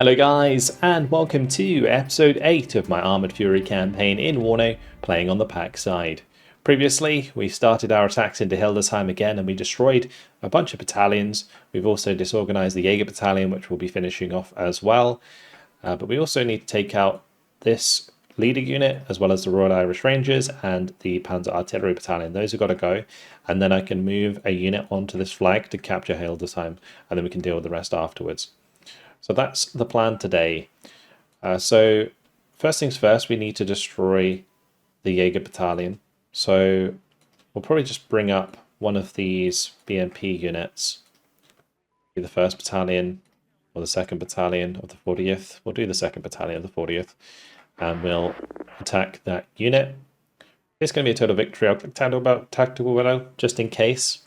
Hello guys, and welcome to episode 8 of my Armoured Fury campaign in WARNO, playing on the PACT side. Previously, we started our attacks into Hildesheim again and we destroyed a bunch of battalions. We've also disorganized the Jaeger battalion, which we'll be finishing off as well. But we also need to take out this leader unit, as well as the Royal Irish Rangers and the Panzer Artillery Battalion. Those have got to go. And then I can move a unit onto this flag to capture Hildesheim, and then we can deal with the rest afterwards. So that's the plan today. So first things first, we need to destroy the Jaeger battalion. So we'll probably just bring up one of these BMP units. Be the 1st battalion or the 2nd battalion of the 40th. We'll do the 2nd battalion of the 40th. And we'll attack that unit. It's going to be a total victory. I'll click tactical window just in case.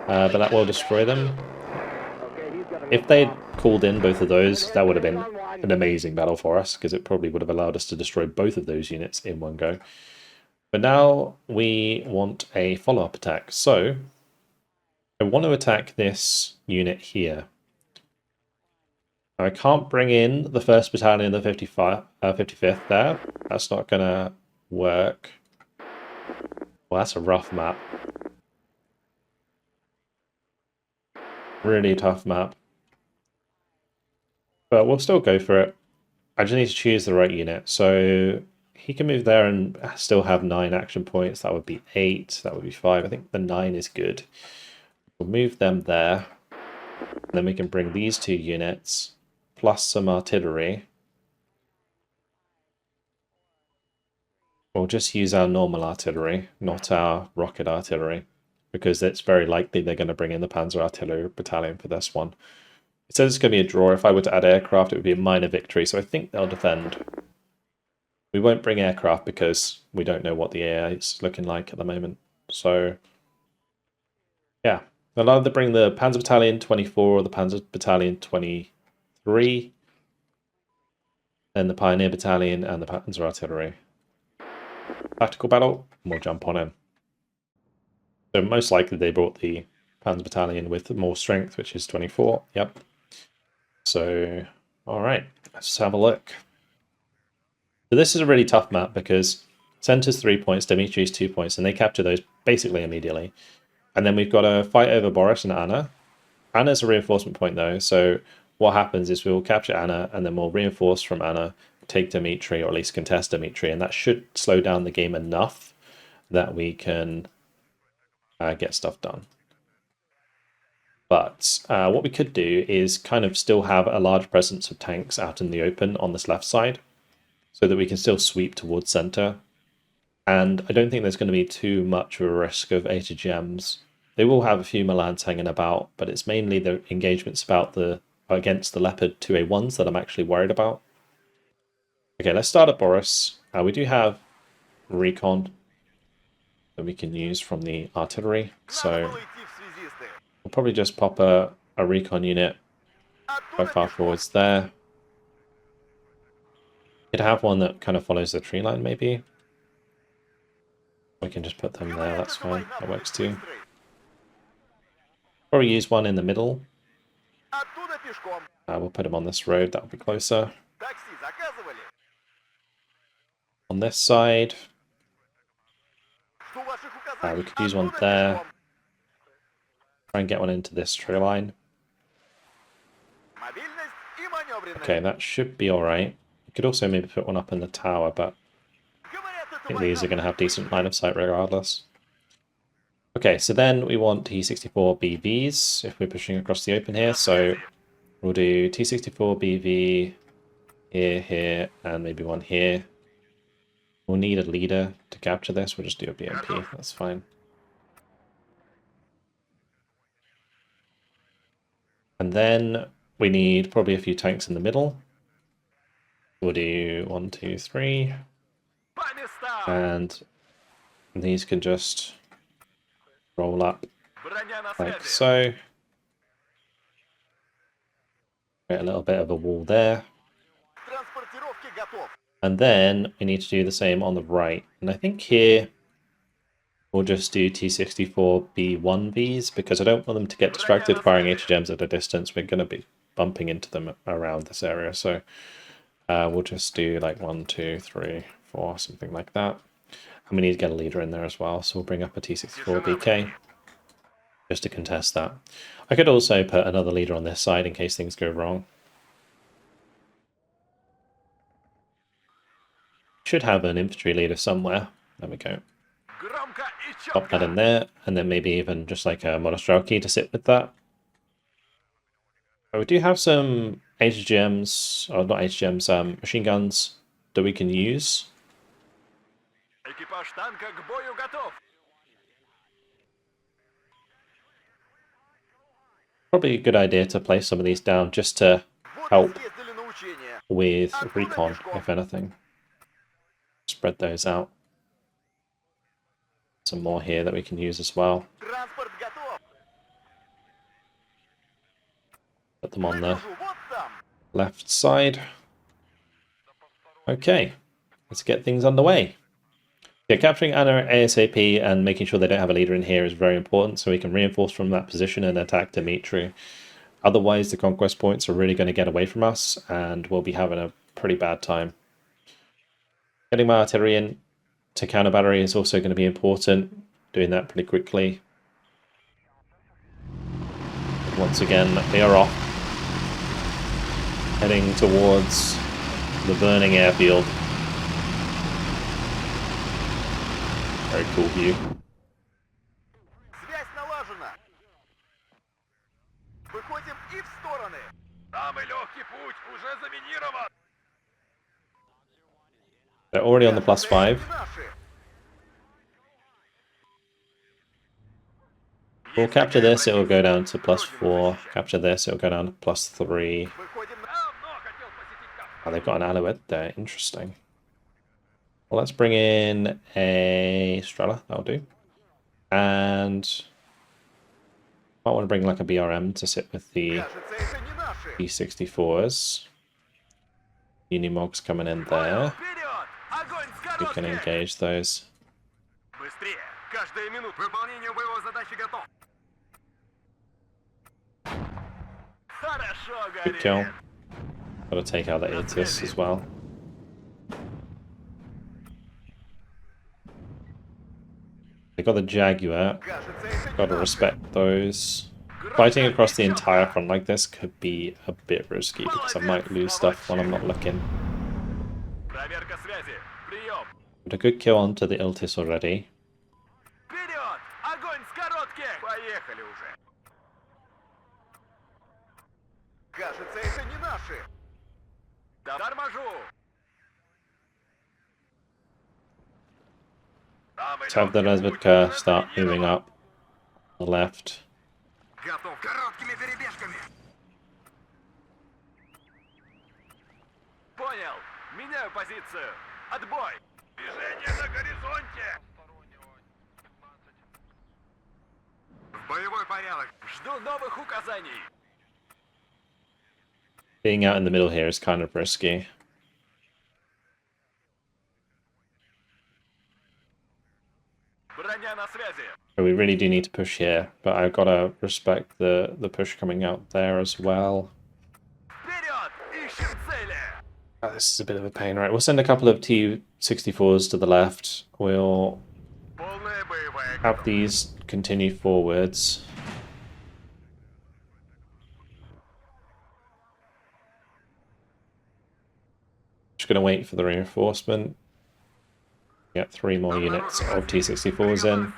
But that will destroy them. If they'd called in both of those, that would have been an amazing battle for us, because it probably would have allowed us to destroy both of those units in one go. But now we want a follow-up attack. So I want to attack this unit here. Now, I can't bring in the 1st Battalion of the 55th there. That's not going to work. Well, that's a rough map. Really tough map. But we'll still go for it. I just need to choose the right unit. So he can move there and still have 9 action points. That would be 8. That would be 5. I think the 9 is good. We'll move them there. And then we can bring these 2 units plus some artillery. We'll just use our normal artillery, not our rocket artillery, because it's very likely they're going to bring in the Panzer Artillery Battalion for this one. It says it's going to be a draw. If I were to add aircraft, it would be a minor victory, so I think they'll defend. We won't bring aircraft because we don't know what the air is looking like at the moment. So, yeah. They'll either bring the Panzer Battalion 24 or the Panzer Battalion 23, then the Pioneer Battalion and the Panzer Artillery. Tactical battle, and we'll jump on in. So most likely they brought the Panzer Battalion with more strength, which is 24. Yep. So, alright, let's have a look. So this is a really tough map because Centre's 3 points, Dimitri's 2 points, and they capture those basically immediately. And then we've got a fight over Boris and Anna. Anna's a reinforcement point though, so what happens is we'll capture Anna and then we'll reinforce from Anna, take Dimitri, or at least contest Dimitri, and that should slow down the game enough that we can get stuff done. But what we could do is kind of still have a large presence of tanks out in the open on this left side, so that we can still sweep towards center. And I don't think there's going to be too much of a risk of ATGMs. They will have a few Milans hanging about, but it's mainly the engagements against the Leopard 2A1s that I'm actually worried about. Okay, let's start at Boris. We do have recon that we can use from the artillery, so we'll probably just pop a recon unit quite far forwards there. Could have one that kind of follows the tree line, maybe. We can just put them there, that's fine, that works too. Probably use one in the middle. We'll put him on this road, that'll be closer. On this side, we could use one there. Try and get one into this tree line. Okay, that should be alright. We could also maybe put one up in the tower, but I think these are going to have decent line of sight regardless. Okay, so then we want T64 BVs if we're pushing across the open here. So we'll do T64 BV here, and maybe one here. We'll need a leader to capture this. We'll just do a BMP. That's fine. And then we need probably a few tanks in the middle. We'll do 1, 2, 3. And these can just roll up like so. Create a little bit of a wall there. And then we need to do the same on the right. And I think here we'll just do T64 B1Vs because I don't want them to get distracted firing HGMs at a distance. We're going to be bumping into them around this area. So we'll just do like 1, 2, 3, 4, something like that. And we need to get a leader in there as well. So we'll bring up a T-64 BK just to contest that. I could also put another leader on this side in case things go wrong. Should have an infantry leader somewhere. There we go. Pop that in there, and then maybe even just like a monostrelki to sit with that. But we do have some HGMs, or not HGMs, machine guns that we can use. Probably a good idea to place some of these down just to help with recon, if anything. Spread those out. Some more here that we can use as well. Put them on the left side. Okay, let's get things underway. Yeah, capturing Anna ASAP and making sure they don't have a leader in here is very important so we can reinforce from that position and attack Dimitri. Otherwise, the conquest points are really going to get away from us and we'll be having a pretty bad time. Getting my artillery in to counter battery is also going to be important. Doing that pretty quickly. Once again, they are off. Heading towards the burning airfield. Very cool view. They're already on the +5. We'll capture this, it will go down to +4. Capture this, it will go down to +3. Oh, they've got an Alouette there. Interesting. Well, let's bring in a Strela. That'll do. And I might want to bring like a BRM to sit with the E64s. Unimog's coming in there. We can engage those. Good kill. Got to take out the Aetius as well. They got the Jaguar. Got to respect those. Fighting across the entire front like this could be a bit risky because I might lose stuff when I'm not looking. Got a good kill onto the Iltis already. Let's have the Razvedka start moving up on the left. Being out in the middle here is kind of risky. We really do need to push here, but I've got to respect the push coming out there as well. Oh, this is a bit of a pain. Right, we'll send a couple of T-64s to the left. We'll have these continue forwards. Just going to wait for the reinforcement. Get 3 more units of T-64s in.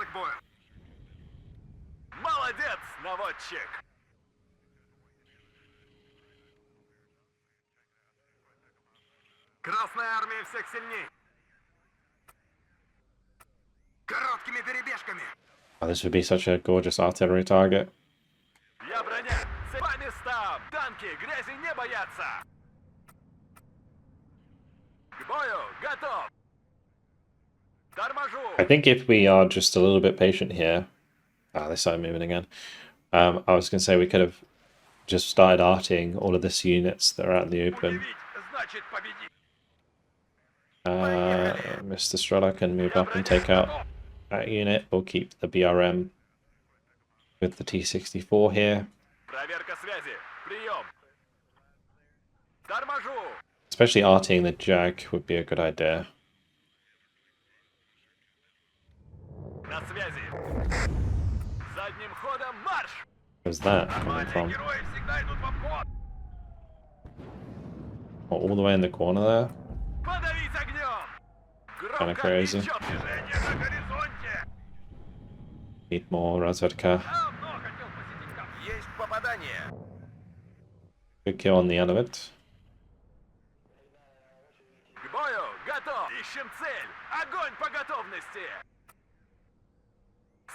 Oh, this would be such a gorgeous artillery target. I think if we are just a little bit patient here... Ah, they started moving again. I was going to say we could have just started arting all of these units that are out in the open. Mr. Strela can move up and take out that unit. We'll keep the BRM with the T-64 here. Especially arting the Jag would be a good idea. Where's that coming from? Oh, all the way in the corner there? Kind of crazy. Need more разведка. Good kill on the end of it.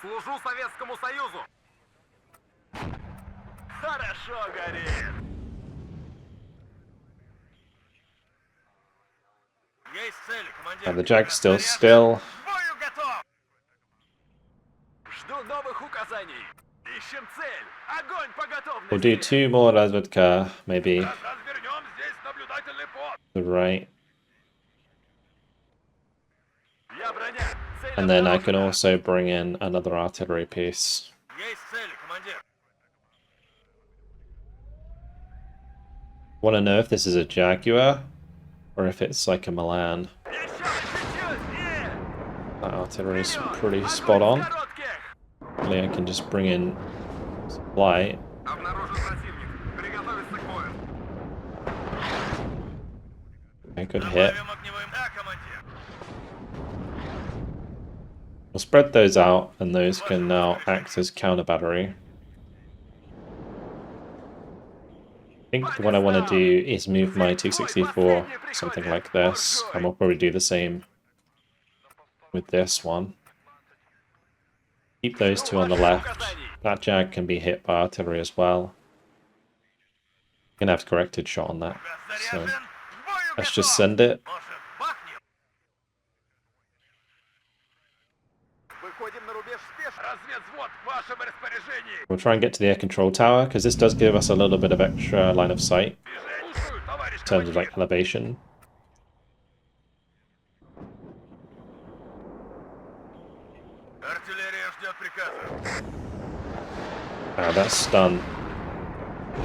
Служу Советскому Союзу! Хорошо горит! Есть цель, командир! And the Jag's still still. Бою готов! Жду новых указаний! Ищем цель! Огонь по готовности! We'll do 2 more разведка, maybe. Развернем здесь наблюдательный пост! The right. Я броня! Цель And then I can обнаружена! also bring in another artillery piece. Есть цель, командир! Want to know if this is a Jaguar or if it's like a Milan. Еще чуть-чуть и... That artillery is pretty spot on. Коротких! Hopefully I can just bring in supply. Обнаружен противник! Приготовиться к бою! A good hit. Добавим огневой... Да, командир! We'll spread those out and those can now act as counter battery. I think what I want to do is move my 264, something like this, and we'll probably do the same with this one. Keep those two on the left. That Jag can be hit by artillery as well. Can have corrected shot on that. So let's just send it. Выходим на рубеж спешно. Разведвзвод в вашем распоряжении. We'll try and get to the air control tower, because this does give us a little bit of extra line of sight Слушаю, товарищ in terms of командир. like elevation. Артиллерия ждет приказа. That's stun.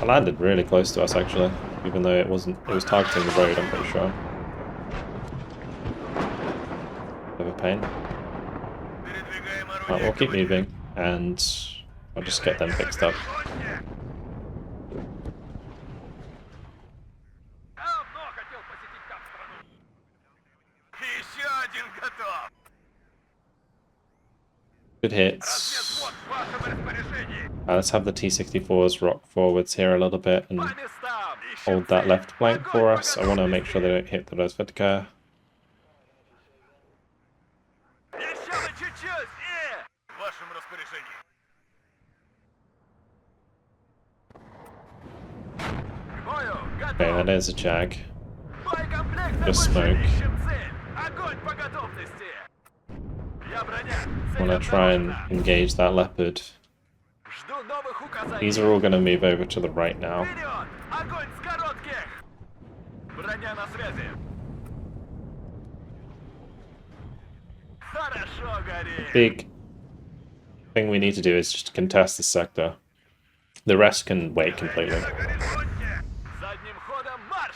It landed really close to us actually, even though it wasn't. It was targeting the road, I'm pretty sure. Bit of a pain. Передвигаем Right, орудие. we'll keep moving, and I'll just get them fixed up. Давно хотел посетить так страну. Еще один готов. Good hits. Разведвзвод в вашем распоряжении. Let's have the T-64s rock forwards here a little bit and По местам. Ищем hold that цель. left flank for Огонь us. по I want to make sure they готовности. don't hit the разведка. Еще бы чуть-чуть и... В вашем распоряжении. К бою Okay, готов. that is a Jag. Боекомплект Just закончен. smoke. Ищем цель. Огонь по готовности. Я броня. I Цель want to try and обнаружена. engage that leopard. Жду новых указаний. These are all going to move over to the right now. Вперед! Огонь с коротких! Броня на связи. Хорошо горит. Big thing we need to do is just contest this sector. The rest can wait completely. На горизонте. Задним ходом марш!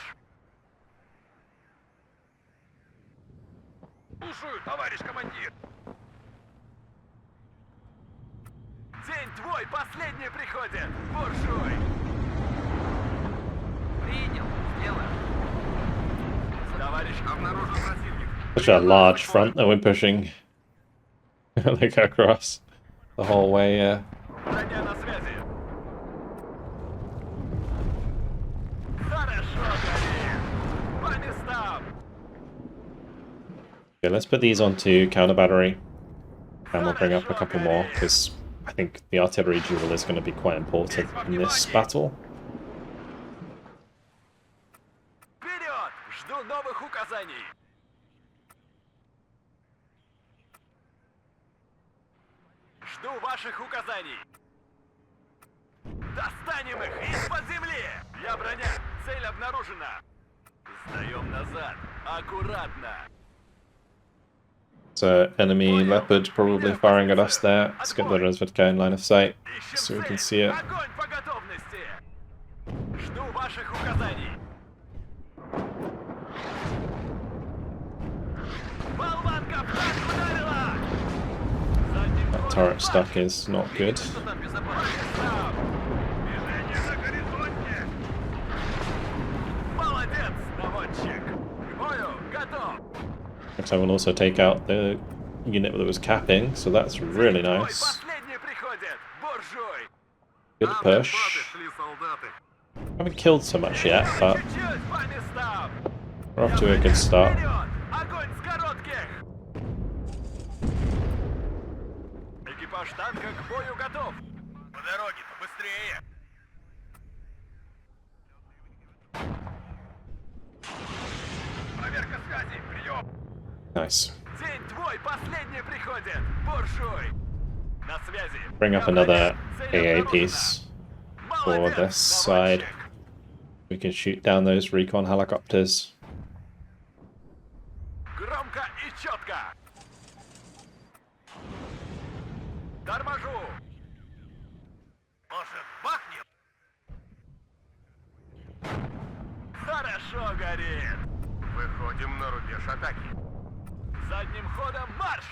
Слушаю, товарищ командир. День твой последний приходит, буржуй! Принял, сделаем. Товарищ, обнаружен противник. Such a large front that we're pushing. Like across the whole way, yeah. Броня на связи. Хорошо горит. По местам. Okay, let's put these onto counter battery. And we'll bring up a couple more, because I think the artillery duel is going to be quite important in this battle. Вперед! Жду новых указаний. Жду ваших указаний. Достанем их из-под земли! Я броня. Цель обнаружена. Сдаем назад. Аккуратно. So enemy leopard probably firing at us there. Let's get the разведка in line of sight Ищем so we цель. can see it. Огонь по готовности. Жду ваших указаний. turret stuck is not good. Что там безопасно? Движение на горизонте! Молодец, наводчик! К бою готов! Next time we'll also take out the unit that was capping, so that's really Твой nice. последний приходит, буржуй! Good push. Шли солдаты. Haven't killed so much yet, but Чуть-чуть по местам! we're off to a good start. Вперед! Огонь с коротких! Экипаж танка к бою готов! По дороге, побыстрее! Проверка связи, прием! Nice. День твой последний приходит, буржуй! На связи! Bring up another AA piece for this side. We can shoot down those recon helicopters. Громко и четко! Торможу! Может, бахнем? Хорошо горит! Выходим на рубеж атаки. Задним ходом марш!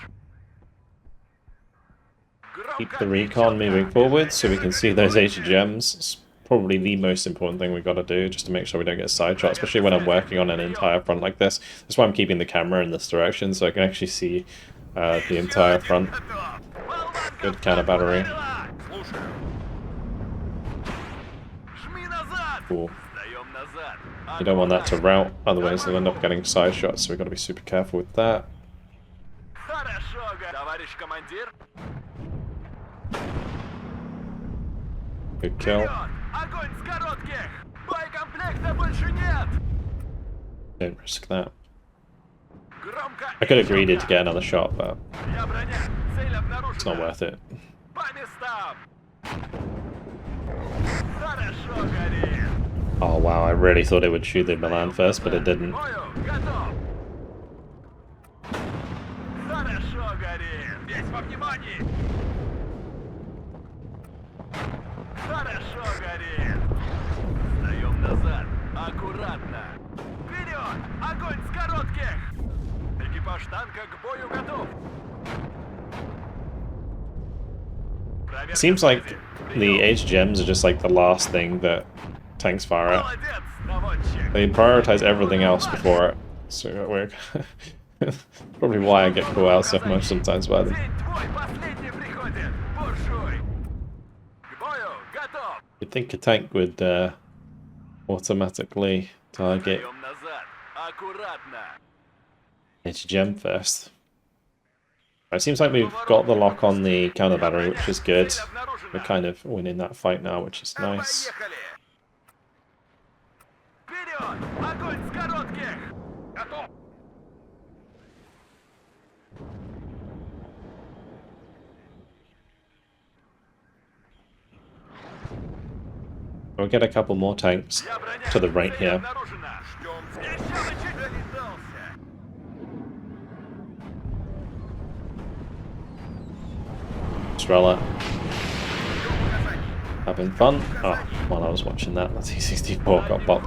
Keep the recon moving forward so we can see those HGMs. It's probably the most important thing we've got to do, just to make sure we don't get side shot, especially when I'm working on an entire front like this. That's why I'm keeping the camera in this direction, so I can actually see the entire front. Good counter battery. Cool. You don't want that to rout, otherwise they'll end up getting side shots, so we've got to be super careful with that. Good kill. Don't risk that. I could have greeded to get another shot, but it's not worth it. Oh wow, I really thought it would shoot the Milan first, but it didn't. Аккуратно! Вперед! Огонь с коротких! Экипаж танка к бою готов! It seems like the HGMs are just like the last thing that tanks fire at. Молодец, наводчик! They prioritize everything else before it. So we're probably why I get caught out so much sometimes by them. День твой последний приходит, буржуй! К бою готов! You'd think a tank would automatically target Даем назад! Аккуратно! HGM first. It seems like we've got the lock on the counter battery, which is good. We're kind of winning that fight now, which is nice. Вперед! Огонь с коротких! Готов! We'll get a couple more tanks to the right here. Strela. Having fun. Oh, while I was watching that, the T-64 got popped.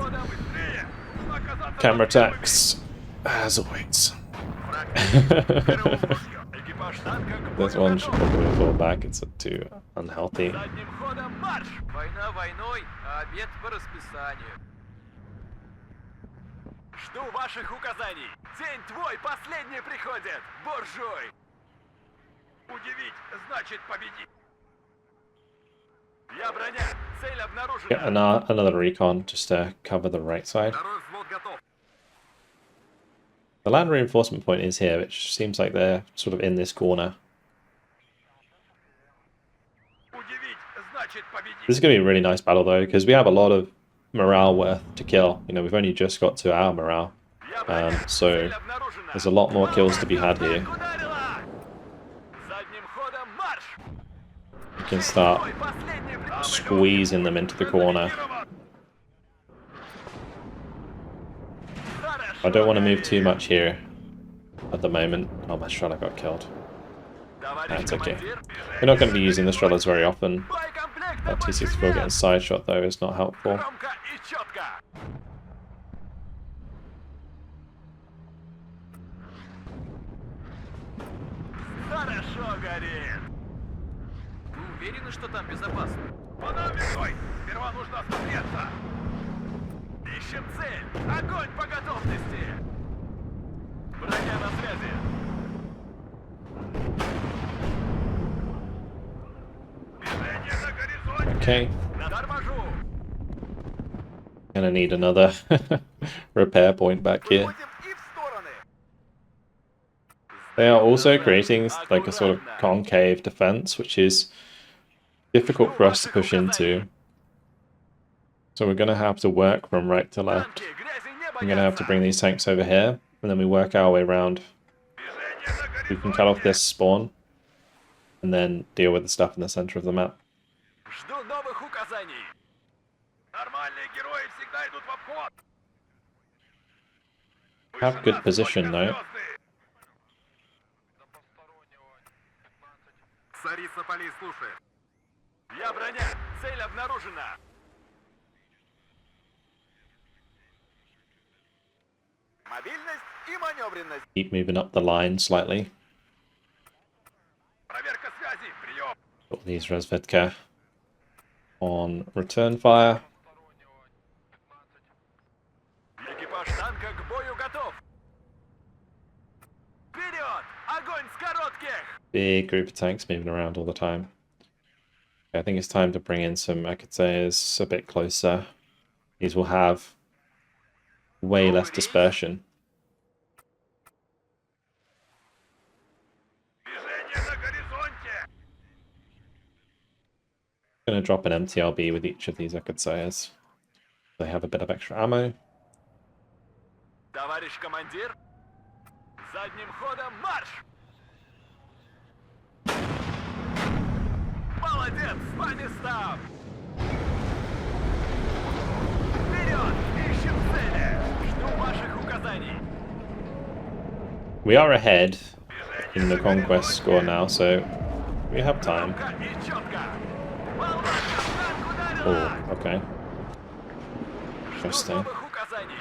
Camera attacks, as always. This one should probably fall back, it's too unhealthy. Война войной, а обед по расписанию. Жду ваших указаний. День твой последний приходит, буржуй. Удивить значит победить. Я броня. Цель обнаружена. Get another recon just to cover the right side. Второй взвод готов. The land reinforcement point is here, which seems like they're sort of in this corner. Удивить значит победить. This is going to be a really nice battle though, because we have a lot of morale worth to kill. You know, we've only just got to our morale. So there's a lot more kills to be had here. We can start squeezing them into the corner. I don't want to move too much here at the moment. Oh, my Strela got killed. That's okay. We're not going to be using the Strelas very often. That T-64 getting side shot though is not helpful. Уверены, что там безопасно? По нам весной! Сперва нужно осмотреться! Ищем цель! Огонь по готовности! Броня на связи! Движение на горизонте! Okay, Торможу! gonna need another repair point back here. Выходим и в стороны! They are also creating like a sort of concave defense, which is difficult for us to push into. So we're gonna have to work from right to left. Танки грязи не I'm gonna have to боятся! bring these tanks over here, and then we work our way around. Движение на We can cut off горизонте! this spawn, and then deal with the stuff in the center of the map. Жду новых указаний! Нормальные герои всегда идут в обход! Have good position though. Царица полей слушает. Я броня. Цель обнаружена. Мобильность и маневренность. Keep moving up the line slightly. Проверка связи. Прием. Got these Resvedka on return fire. Экипаж танка к бою готов. Вперед! Огонь с коротких! Big group of tanks moving around all the time. I think it's time to bring in some Akateas a bit closer. These will have way less dispersion. Движение на горизонте! I'm going to drop an MTRB with each of these Akateas. They have a bit of extra ammo. Товарищ командир, задним ходом марш! Молодец, по местам! Вперед! Ищем цели! Жду ваших указаний! We are ahead in the conquest score now, so we have time. Громко и четко! Болванка в танк ударила! Oh, okay. Жду Interesting. новых указаний!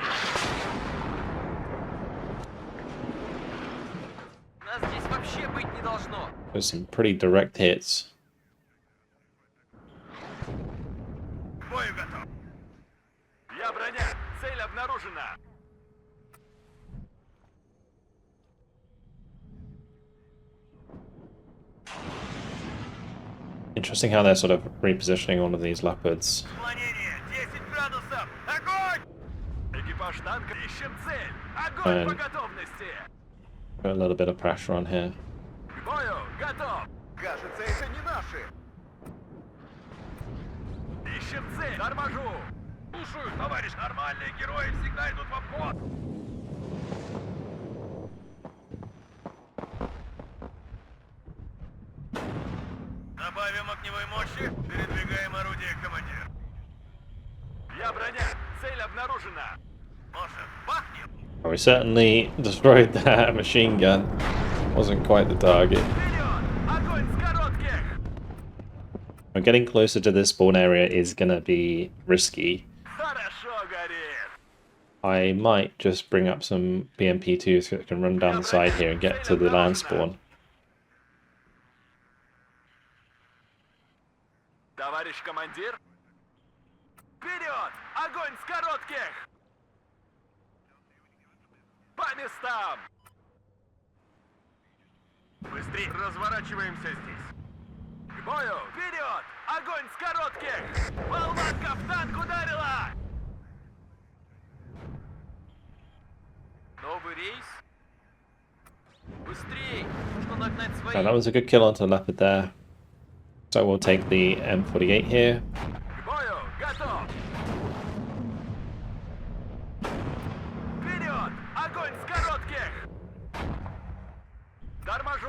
Нас здесь вообще быть не должно. There's some pretty direct hits. К бою готов! Я броня! Цель обнаружена! Interesting how they're sort of repositioning all of these leopards. Отклонение! 10 градусов! Огонь! Экипаж танка, ищем цель! Огонь по готовности! Put a little bit of pressure on here. К бою готов! Кажется, это не наши! Ищем цель! Торможу! Слушаю, товарищ! Нормальные герои всегда идут в обход! Добавим огневой мощи, передвигаем орудие, командир. Я броня, цель обнаружена. Может, бахнем? We certainly destroyed that machine gun. Wasn't quite the target. Вперед! Огонь с коротких! Getting closer to this spawn area is gonna be risky. Хорошо горит! I might just bring up some BMP2s that can run down the side here and get to the land spawn. Товарищ командир! Вперед! Огонь с коротких! По местам! Быстрее! Разворачиваемся здесь! К бою! Вперед! Огонь с коротких! Болванка в танк ударила! Новый рейс? Быстрей! Нужно нагнать своих. That was a good kill onto the leopard there. So we'll take the M48 here. К бою! Готов! Вперед! Огонь с коротких! Торможу!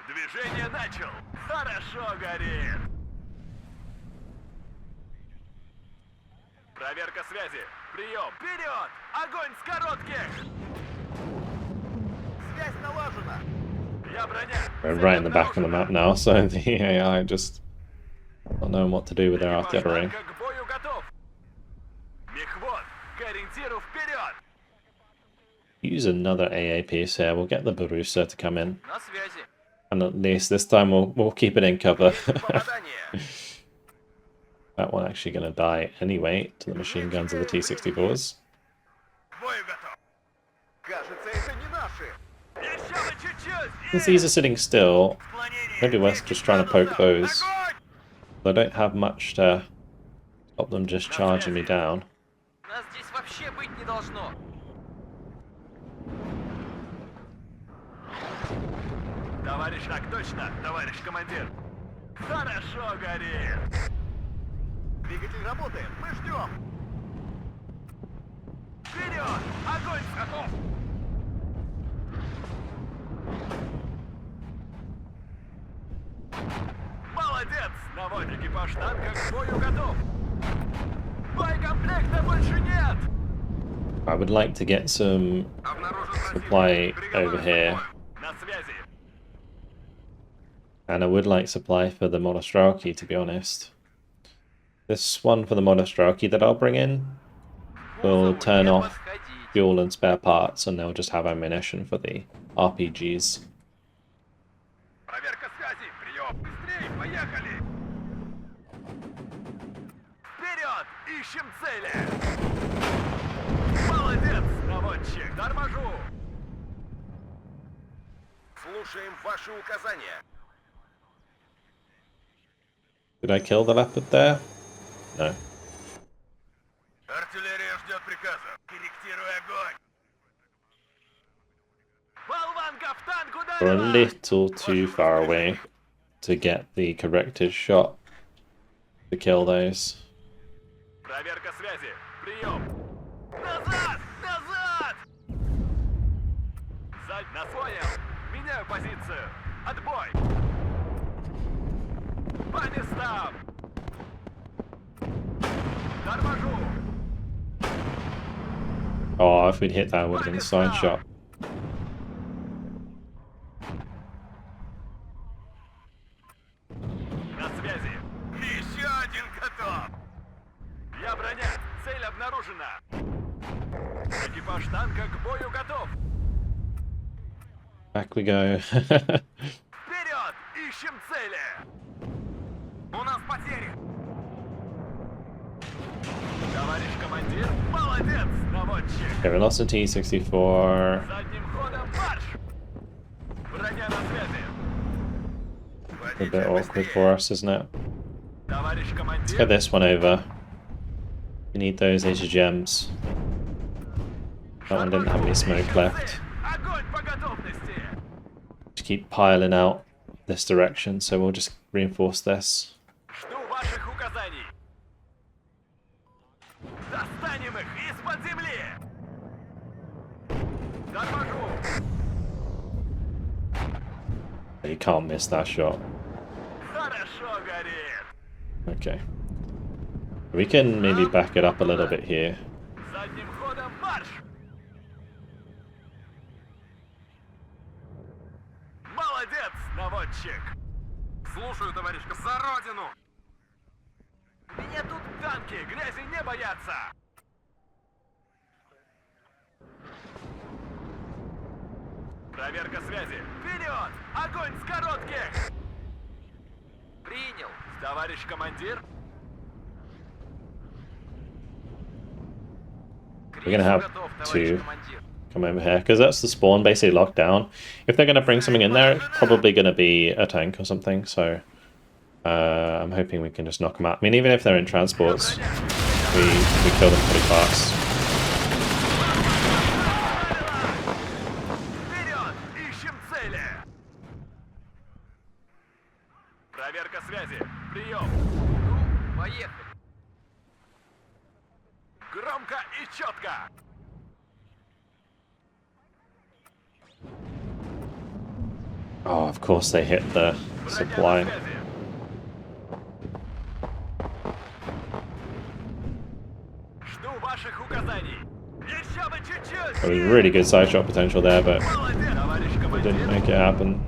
Движение начал! Хорошо горит! Проверка связи! Прием! Вперед! Огонь с коротких! Связь налажена! Я броня! We're right in the back of the map now, so the AI just not knowing what to do with their artillery. Танка к бою готов! Мехвод! К ориентиру вперед! Use another AA piece here. We'll get the Barusa to come in. На связи. And at least this time we'll keep it in cover. Есть попадание. That one actually going to die anyway to the machine guns of the T-64s. К бою готов. Кажется, это не наши. Еще бы чуть-чуть. Since these are sitting still, Склонение maybe we're 10 just trying to poke градусов. those. Огонь! I don't have much to stop them just charging me down. Нас здесь вообще быть не должно. Товарищ, так точно, товарищ командир. Хорошо горит. Двигатель работает, мы ждем. Вперед! Огонь готов! Молодец! Наводь экипаж танка к бою готов. Боекомплекта больше нет! I would like to get some Обнаружен supply противник. over here. На связи. And I would like supply for the Monostrelki, to be honest. This one for the Monostrelki that I'll bring in will turn off Подходите. fuel and spare parts, and they'll just have ammunition for the RPGs. Проверка связи. Прием. Быстрее, поехали. Вперед! Ищем цели. Молодец, наводчик. Торможу. Слушаем ваши указания. Did I kill the leopard there? No. Артиллерия ждет приказа. Корректируй огонь. Болванка в танк We're a ударила! little too far away to get the corrected shot to kill those. Проверка связи. Прием. Назад! Назад! На понял. Меняю позицию. Отбой. По местам. Торможу. Oh, if we'd hit that, it would have been a side shot. На связи. Еще один готов. Я броня. Цель обнаружена. Экипаж танка к бою готов. Back we go. Вперед! Ищем цели. У нас потери. Товарищ командир, молодец, наводчик. Okay, we lost the T-64. Задним ходом марш. Броня на связи. A bit awkward for us, isn't it? Товарищ Let's командир. get this one over. We need those HGMs. That one didn't have any smoke left. Огонь по готовности. Just keep piling out this direction, so we'll just reinforce this. Жду ваших указаний. Достанем их из-под земли. Торможу. You can't miss that shot. Хорошо горит. Okay. We can maybe back it up a little bit here. Задним ходом марш. Молодец, наводчик. Слушаю, товарищ. За родину. Меня тут танки, грязи не боятся. Проверка связи. Вперед! Огонь с коротких! Принял. Товарищ командир. We're gonna have Готов, товарищ to командир. come over here, because that's the spawn basically locked down. If they're going to bring something in there, it's probably going to be a tank or something, so I'm hoping we can just knock them out. I mean, even if they're in transports, we kill them pretty fast. Вперед! Ищем цели! Проверка связи. Прием. Ну, поехали. Громко и четко. Oh, of course they hit the Броня supply. на связи. Жду ваших указаний. Еще бы чуть-чуть. There was really good side shot potential there, but Молодец, товарищ didn't командир. make it happen.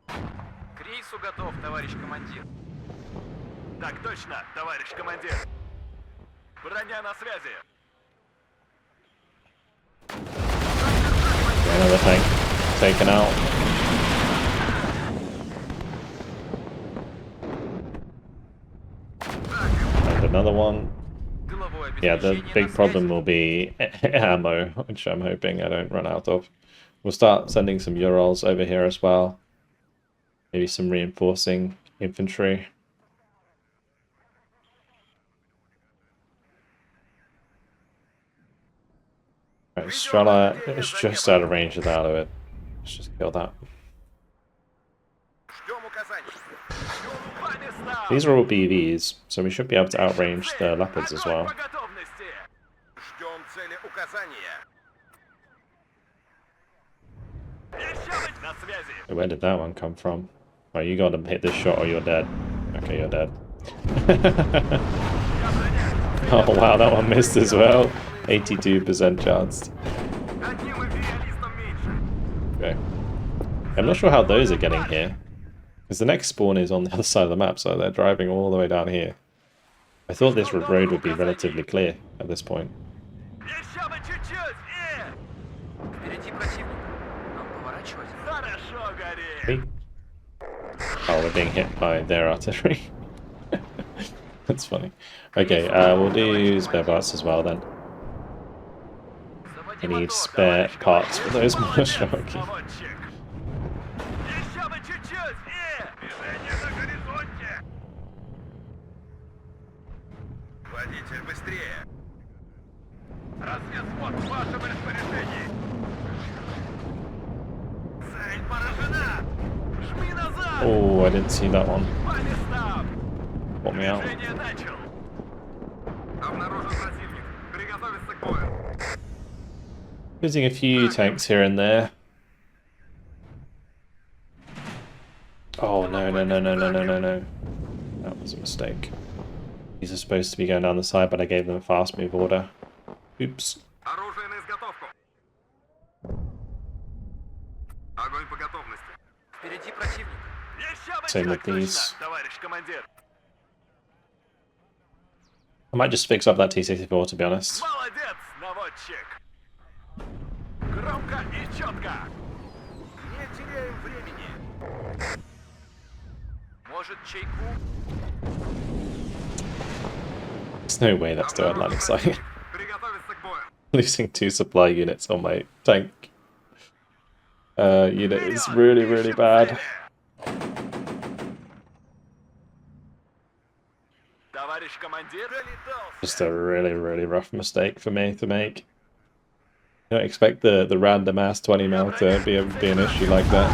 К рейсу готов, товарищ командир. Так точно, товарищ командир. Броня на связи. Another tank taken out. And another one. Головое Yeah, the обеспечение big на problem связи. will be ammo, which I'm hoping I don't run out of. We'll start sending some Urals over here as well. Maybe some reinforcing infantry. Right, Strala is just out of range of that. Let's just kill that. Ждем указаний. По местам. These are all BVs, so we should be able to outrange the Leopards as Огонь well. по готовности. Ждем цели указания. Еще быть на связи. Where did that one come from? Oh, you gotta hit this shot or you're dead. Okay, you're dead. Oh wow, that one missed as well. 82% chance. Одним империалистом меньше. Okay. I'm not sure how those are getting here. Because the next spawn is on the other side of the map, so they're driving all the way down here. I thought this road would be relatively clear at this point. Еще бы чуть-чуть. Впереди противник. Нам поворачивать. Хорошо горит. Hey. Oh, we're being hit by their artillery. That's funny. Okay, we'll do spare parts as well then. Заводи I need мотор. spare parts for those Marshal. Заводчик. Еще бы чуть-чуть. Движение на горизонте. Водитель, быстрее. Разведвод в вашем распоряжении. Цель поражена. Жми назад. Oh, I didn't see that one. По местам. Got me out. Движение начал. Обнаружен противник. Приготовиться к бою. Losing a few tanks here and there. Oh no, no, no, no, no, no, no, no. That was a mistake. These are supposed to be going down the side, but I gave them a fast move order. Oops. Оружие на изготовку. Огонь по готовности. Впереди противник. Еще бы Same with так точно, these. товарищ командир. I might just fix up that T-64 to be honest. Молодец, наводчик. Громко и четко. Не теряем времени. Может, чайку? There's no way that's the Atlantic side. Приготовиться к бою. Losing 2 supply units on my tank unit is really, really bad. Товарищ командир. Just a really, really rough mistake for me to make. You don't expect the random ass 20 mil to be an issue like that.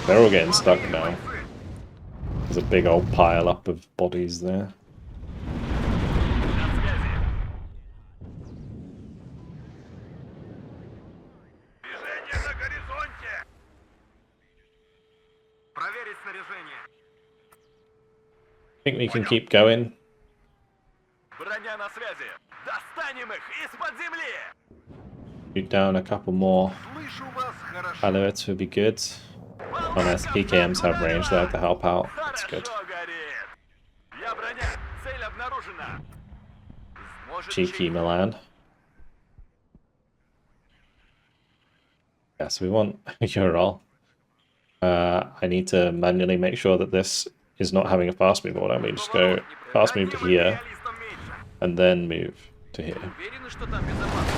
They're all getting stuck now. There's a big old pile up of bodies there. На связи. Движение на горизонте. Проверить снаряжение. I think we can keep going. Броня на связи. Достанем их из-под земли. Shoot down a couple more Слышу вас хорошо. pilots would be good. Unless PKMs have range there to help out. That's good. Хорошо горит. Я броня. Цель обнаружена. Может, Cheeky чайку? Milan. Yeah, so we want Ural. I need to manually make sure that this is not having a fast move order. We just go fast move to here Реалистом меньше. and then move to here. Уверены, что там безопасно?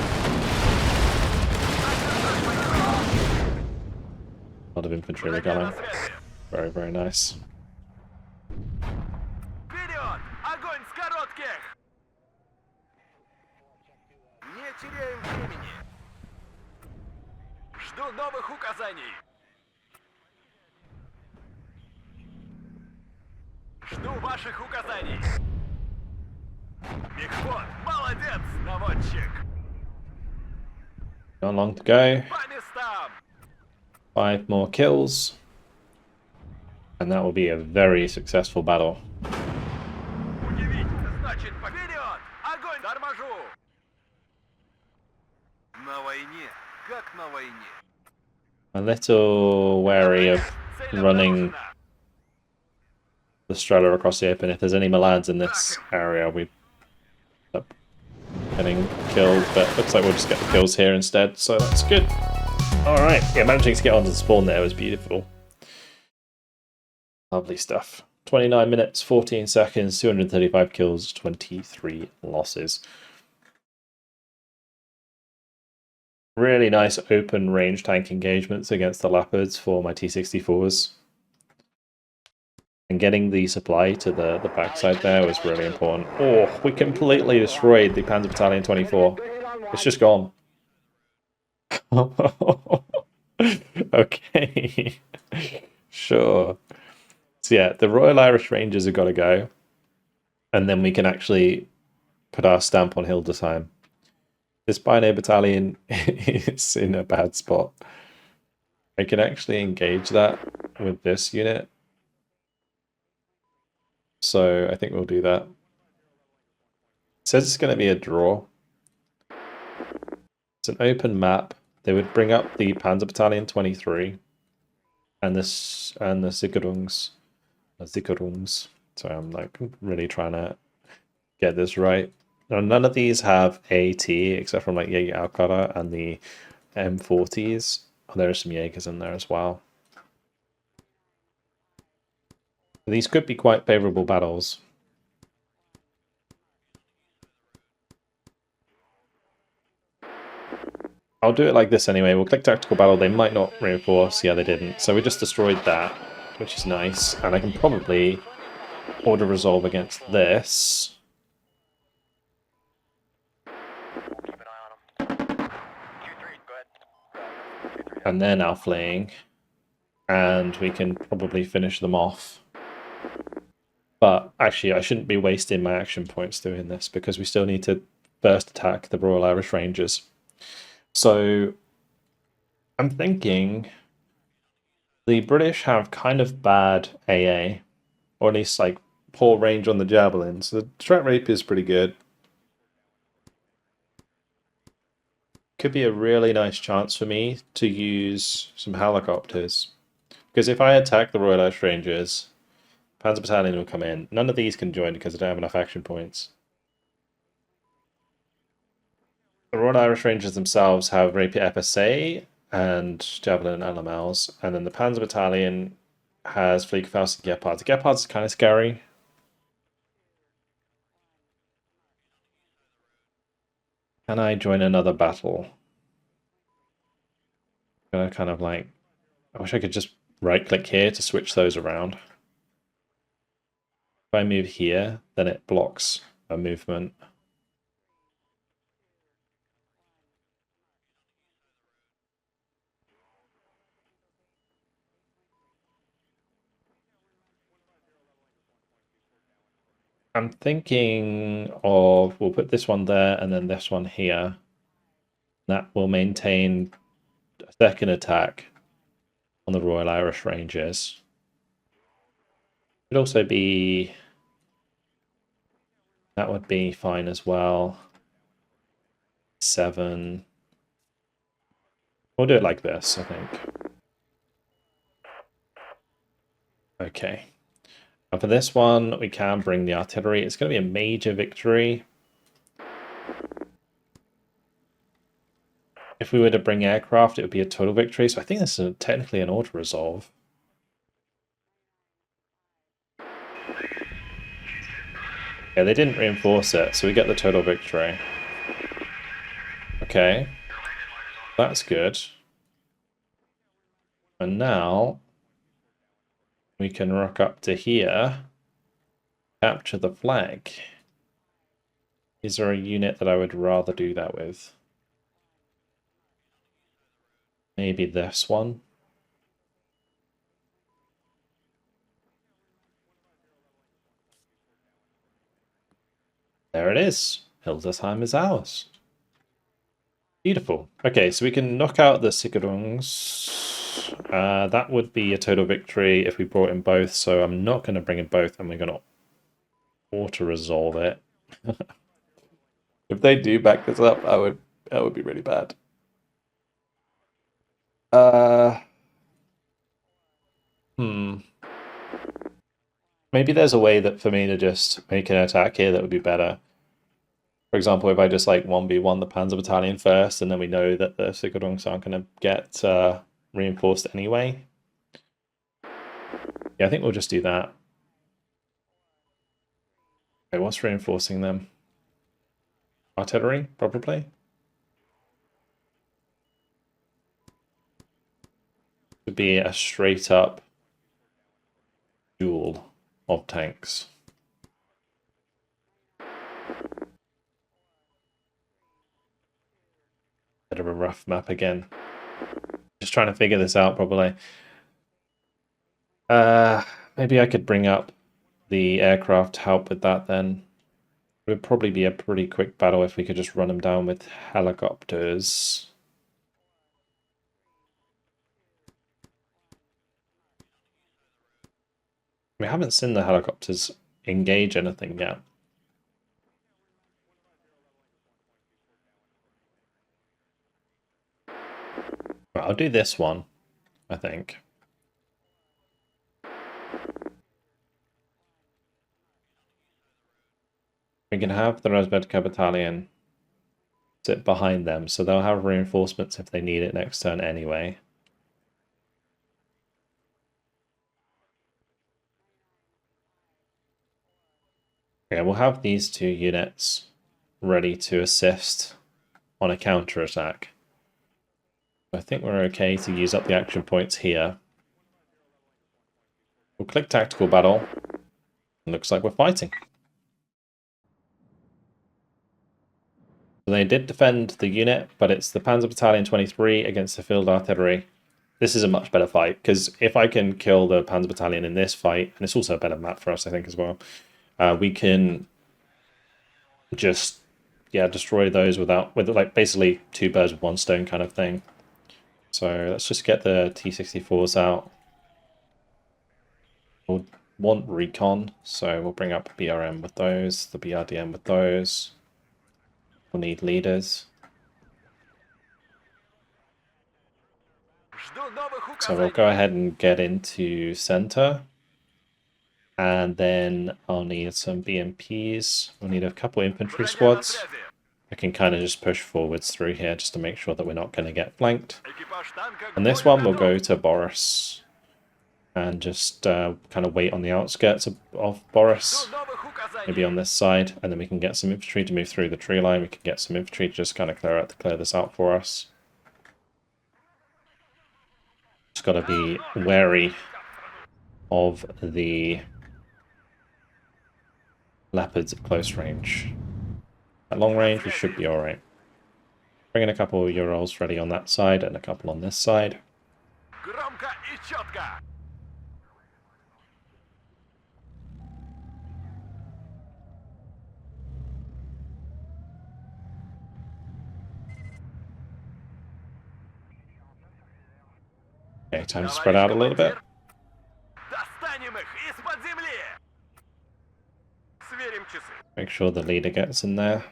A lot of infantry Броня going. на связи. Very, very nice. Вперед! Огонь с коротких! Не теряем времени. Жду новых указаний. Жду ваших указаний. Мехвод, молодец, наводчик. Not long to go. По местам. 5 more kills. And that will be a very successful battle. Удивительно, значит, вперед! Огонь! Торможу! На войне, как на войне. a little wary of Цель running обнаружена. the Strela across the open. If there's any Malads in this area, we end up getting killed, but looks like we'll just get the kills here instead, so that's good. Alright, yeah, managing to get onto the spawn there was beautiful. Lovely stuff. 29 minutes, 14 seconds, 235 kills, 23 losses. Really nice open range tank engagements against the Leopards for my T-64s. And getting the supply to the backside there was really important. Oh, we completely destroyed the Panzer Battalion 24. It's just gone. Okay. Sure. So yeah, the Royal Irish Rangers have got to go. And then we can actually put our stamp on Hildesheim. This Pioneer Battalion is in a bad spot. I can actually engage that with this unit. So I think we'll do that. It says it's going to be a draw. It's an open map. They would bring up the Panzer Battalion 23 and the Sicherungs. So I'm like really trying to get this right. Now, none of these have AT except from like Jaeger Alcala and the M40s. Oh, there are some Jaegers in there as well. These could be quite favorable battles. I'll do it like this anyway. We'll click tactical battle. They might not reinforce. Yeah, they didn't. So we just destroyed that, which is nice. And I can probably order resolve against this. And then our fleeing. And we can probably finish them off. But actually, I shouldn't be wasting my action points doing this because we still need to first attack the Royal Irish Rangers. So I'm thinking the British have kind of bad AA, or at least like poor range on the javelins. The strat rape is pretty good. Could be a really nice chance for me to use some helicopters. Because if I attack the Royal Irish Rangers, Panzer Battalion will come in. None of these can join because I don't have enough action points. The Royal Irish Rangers themselves have Rapier FSA and Javelin and LMLs, and then the Panzer Battalion has Fliegfaust and Gepards. Gepards is kind of scary. Can I join another battle? I'm gonna kind of like, I wish I could just right-click here to switch those around. If I move here, then it blocks a movement. I'm thinking of, we'll put this one there and then this one here. That will maintain a second attack on the Royal Irish Rangers. Could also be, that would be fine as well. 7. We'll do it like this, I think. Okay. And for this one, we can bring the artillery. It's going to be a major victory. If we were to bring aircraft, it would be a total victory. So I think this is technically an auto-resolve. Yeah, they didn't reinforce it, so we get the total victory. Okay. That's good. And now we can rock up to here, capture the flag. Is there a unit that I would rather do that with? Maybe this one. There it is. Hildesheim is ours. Beautiful. Okay, so we can knock out the Sicherungs. That would be a total victory if we brought in both, so I'm not going to bring in both, and we're going to auto-resolve it. If they do back this up, that would be really bad. Maybe there's a way that for me to just make an attack here that would be better. For example, if I just like 1v1 the Panzer Battalion first, and then we know that the Sigurdungs aren't going to get reinforced anyway. Yeah, I think we'll just do that. Okay, what's reinforcing them? Artillery, probably. To be a straight up duel of tanks. Bit of a rough map again. Just trying to figure this out probably. Maybe I could bring up the aircraft to help with that then. It would probably be a pretty quick battle if we could just run them down with helicopters. We haven't seen the helicopters engage anything yet. Right, I'll do this one, I think. We can have the Rozvedka Battalion sit behind them, so they'll have reinforcements if they need it next turn anyway. Okay, we'll have these two units ready to assist on a counter-attack. I think we're okay to use up the action points here. We'll click Tactical Battle. It looks like we're fighting. So they did defend the unit, but it's the Panzer Battalion 23 against the Field Artillery. This is a much better fight, because if I can kill the Panzer Battalion in this fight, and it's also a better map for us, I think, as well, we can just, yeah, destroy those with like basically two birds with one stone kind of thing. So let's just get the T-64s out. We'll want recon, so we'll bring up BRM with those, the BRDM with those. We'll need leaders. So we'll go ahead and get into center. And then I'll need some BMPs. We'll need a couple infantry squads. I can kind of just push forwards through here just to make sure that we're not going to get flanked. And this one will go to Boris. And just kind of wait on the outskirts of Boris. Maybe on this side. And then we can get some infantry to move through the tree line. We can get some infantry to just kind of clear this out for us. Just got to be wary of the Leopards at close range. At long range, we should be alright. Bringing a couple of Urals ready on that side and a couple on this side. Okay, time to spread out a little bit. Make sure the leader gets in there.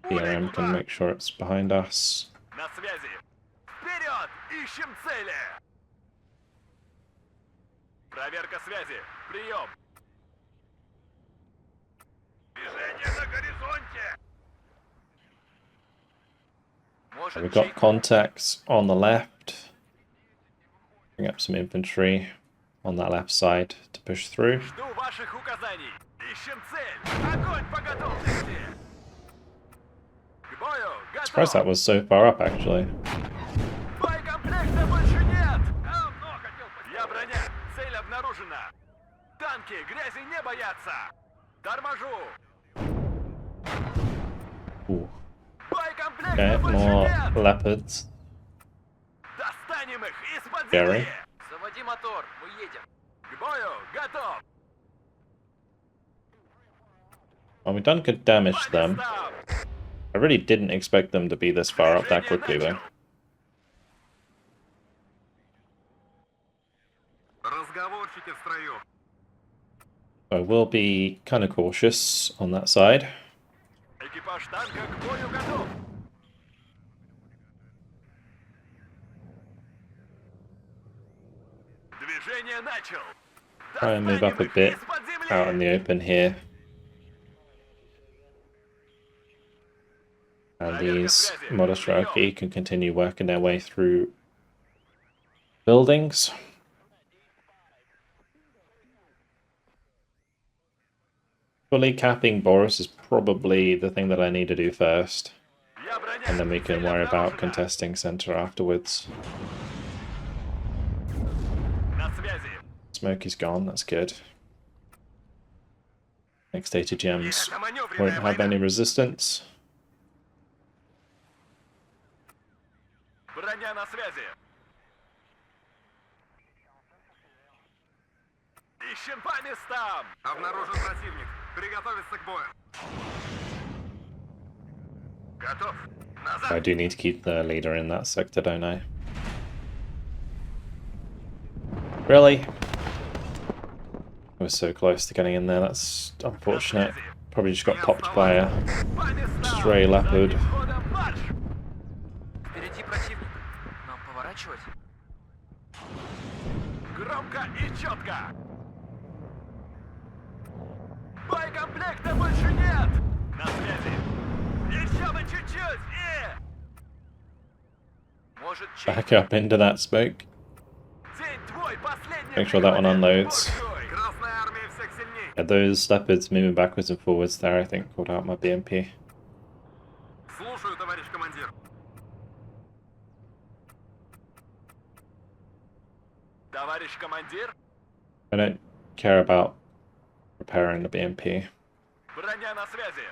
BRM can make sure it's behind us. We've got contacts on the left. Bring up some infantry on that left side to push through. Surprised that was so far up, actually. Ooh. Okay, more leopards. Scary. Well, we've done good damage to them. I really didn't expect them to be this far up that quickly, though. So I will be kind of cautious on that side. Try and move up a bit out in the open here. And these Modostraki can continue working their way through buildings. Fully capping Boris is probably the thing that I need to do first. And then we can worry about contesting center afterwards. Smoke is gone, that's good. Next data gems won't have any resistance. Броня на связи. Ищем по местам. Обнаружен противник. Приготовиться к бою. Готов. I do need to keep the leader in that sector, don't I? Really? I was so close to getting in there, that's unfortunate. Probably just got popped by a stray leopard. Впереди противник. Нам поворачивать? Громко и четко. Боекомплекта больше нет. На связи. Еще бы чуть-чуть и... Может, чайку? Back up into that smoke. День твой последний. Make sure that one unloads. Красная армия всех сильней. Yeah, those leopards moving backwards and forwards there, I think, called out my BMP. Слушаю, товарищ командир. Товарищ командир. I don't care about repairing the BMP. Броня на связи.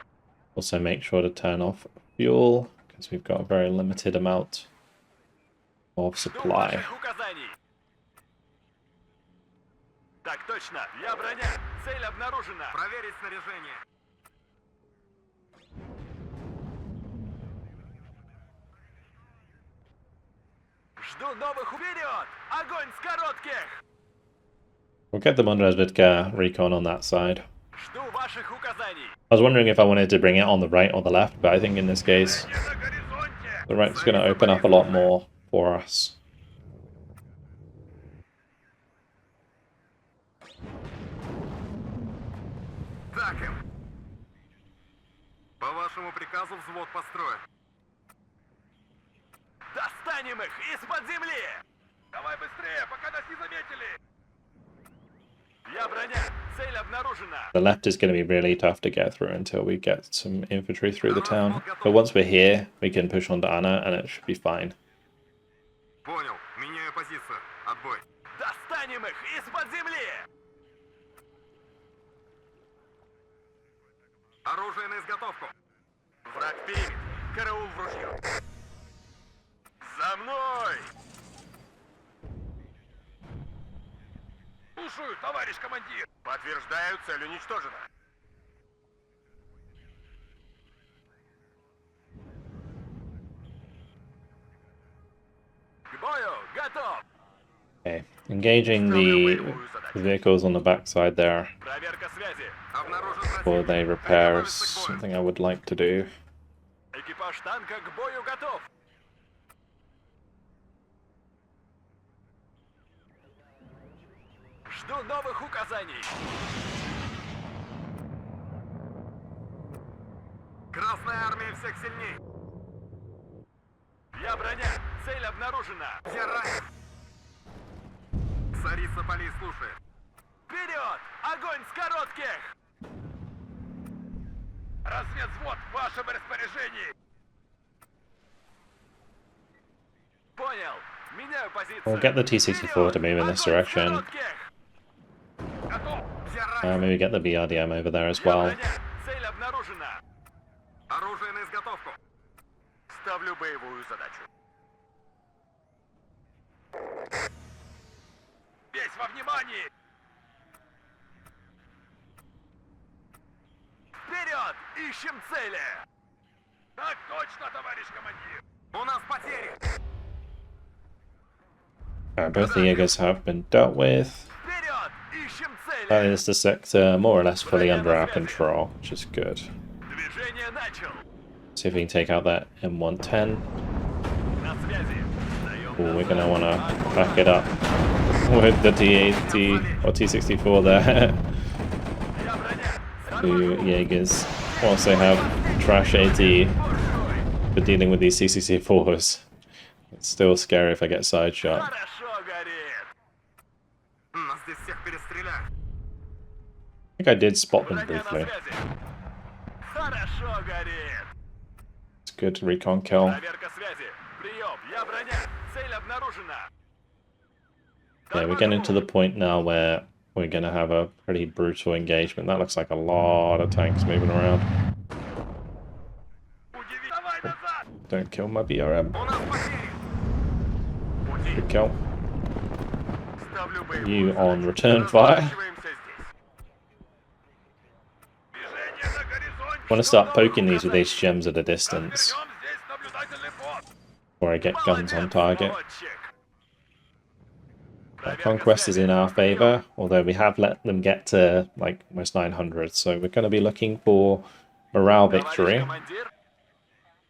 Also make sure to turn off fuel, because we've got a very limited amount of Жду supply. ваших указаний. Так точно, я броня. Цель обнаружена. Проверить снаряжение. Жду новых вперед! Огонь с коротких! We'll get the WARNO recon on that side. Жду ваших указаний. I was wondering if I wanted to bring it on the right or the left, but I think in this case, Не на горизонте. the right's going to open up a lot more for us. Так им. По вашему приказу взвод построен. Достанем их из-под земли! Давай быстрее, пока нас не заметили! Я броня. Цель обнаружена. The left is going to be really tough to get through until we get some infantry through the town. But once we're here, we can push on to Anna and it should be fine. Понял. Меняю позицию. Отбой. Достанем их из-под земли! Оружие на изготовку. Враг перед. Караул в ружье. За мной! Слушаю, товарищ командир. Подтверждаю, цель уничтожена. К бою, готов. Okay, engaging the vehicles on the backside there Проверка связи. Обнаружен before противник. they repair is Приготовиться к бою. something I would like to do. Экипаж танка к бою готов. Жду новых указаний. Красная армия всех сильней. Я броня. Цель обнаружена. Я ранен. Царица полей слушает. Вперед! Огонь с коротких! Разведвзвод в вашем распоряжении. Понял. Меняю позицию. We'll get the T-64 to move in this direction. Готов. Я ранен. Maybe get the BRDM over there as Я well. броня. Цель обнаружена. Оружие на изготовку. Ставлю боевую задачу. Весь во внимании! Вперед! Ищем цели! Так точно, товарищ командир! У нас потери! Both the Jaegers have been dealt with. Вперед! Ищем That цели! is the sector more or less fully under our control, which is good. Движение начал! See if we can take out that M110. На связи! Даем Ooh, we're going to назад. want to back it up. with the T80 or T64 there. Я броня! Two Jaegers also have trash AT for dealing with these CCC4s. It's still scary if I get side shot. Хорошо горит! Нас здесь всех перестреляют. I think I did spot them Броня на briefly. связи! Хорошо горит! It's good recon kill. Проверка связи! Прием! Я броня! Цель обнаружена! Yeah, we're getting to the point now where we're going to have a pretty brutal engagement. That looks like a lot of tanks moving around. Удиви! Давай назад! Don't kill my BRM. У нас потери. Пути. Good kill. Ставлю боевую You задачу. on return fire. Разворачиваемся здесь. Движение на горизонте! I want to start poking these with these gems at a distance, Развернем здесь наблюдательный пост! or I get guns on Молодец, target. наводчик! That Проверка conquest is связи. in our favor, although we have let them get to like almost 900, so we're going to be looking for morale Товарищ victory. командир,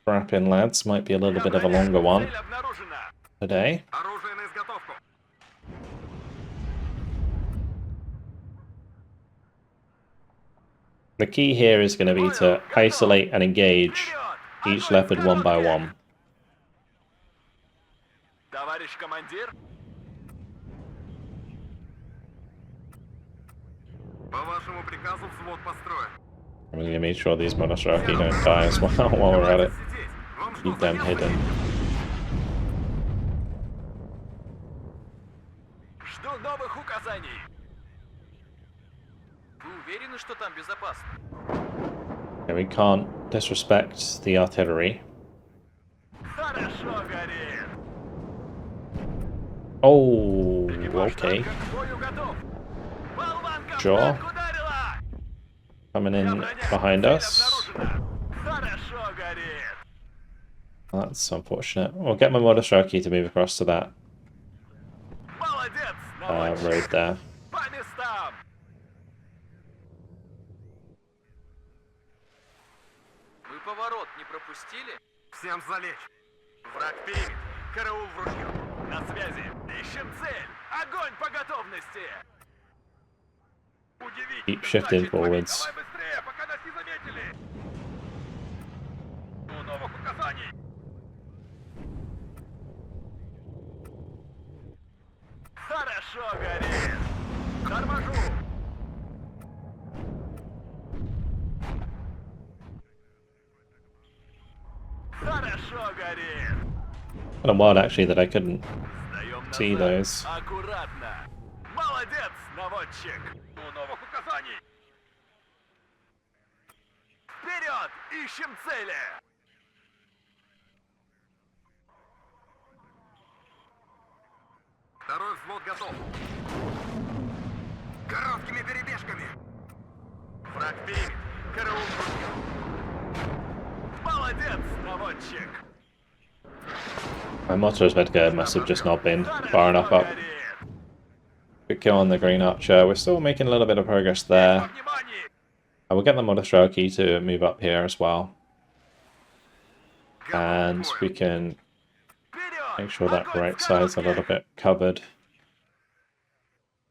Strap in, lads. Might be a little bit of a longer one цель обнаружена. today. Оружие на изготовку. The key here is going to be to isolate and engage Вперед! each Огонь leopard с one by коротких! one. Товарищ командир, По вашему приказу взвод построен. I'm going to make sure these Monosraki don't die as well while we're at it. Сидеть. Вам что, Keep them задело? hidden. жду новых указаний. Вы уверены, что там безопасно? Yeah, we can't disrespect the artillery. Хорошо горит. Oh, Экипаж okay. танка к бою готов. Болванка в Sure. танк ударила. Coming Я in броня. behind Цель us. обнаружена. Хорошо горит. That's unfortunate. We'll get my Monosraki to move across to that Молодец, road наводчик. there. По местам. Вы поворот не пропустили? Всем залечь. Враг перед. Караул в ружье. На связи. Ищем цель. Огонь по готовности. Удивить. Keep shifting Значит, ловить. forwards. Давай быстрее, пока нас не заметили. Жду новых указаний. Хорошо горит. Торможу. Хорошо горит. Kind of wild actually that I couldn't Сдаем see назад. those. Аккуратно. Молодец, наводчик. Жду новых указаний. Вперед! Ищем цели! Второй взвод готов. Короткими перебежками. Враг перед. Караул в ружье. Молодец, наводчик. My Motorsvedka must have just not been far enough up. Good kill on the Green Archer. We're still making a little bit of progress there. Во внимании! I will get the Monosraki to move up here as well. Готов And к we бою. can Вперед! make sure that Огонь right с side's a little коротких! bit covered.